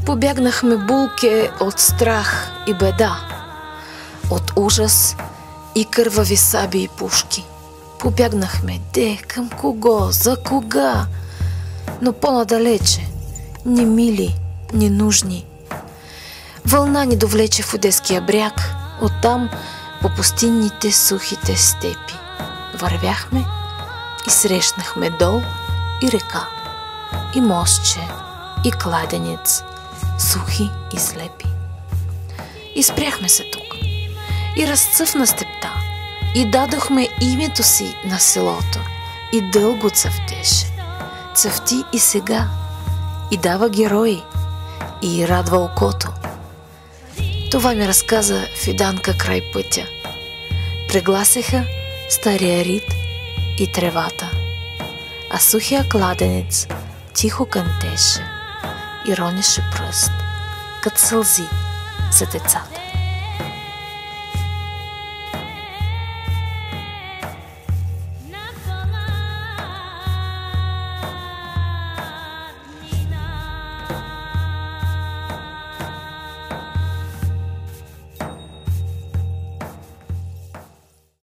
Побягнахме булке от страх и беда, от ужас и кървави саби и пушки. Побягнахме към кого, за кога, но по-надалече, ни мили, ни нужни. Вълна ни довлече в Одеския бряг, оттам по пустинните сухите степи. Вървяхме и срещнахме дол и река, и мостче, и кладенец, сухи и слепи. И спряхме се тук, и разцъфна степта, и дадохме името си на селото, и дълго цъфтеше. Цъфти и сега, и дава герои, и радва окото. Това ми разказа Фиданка край пътя. Прегласеха стария рид и тревата, а сухия кладенец тихо кънтеше и ронеше пръст, като сълзи за децата.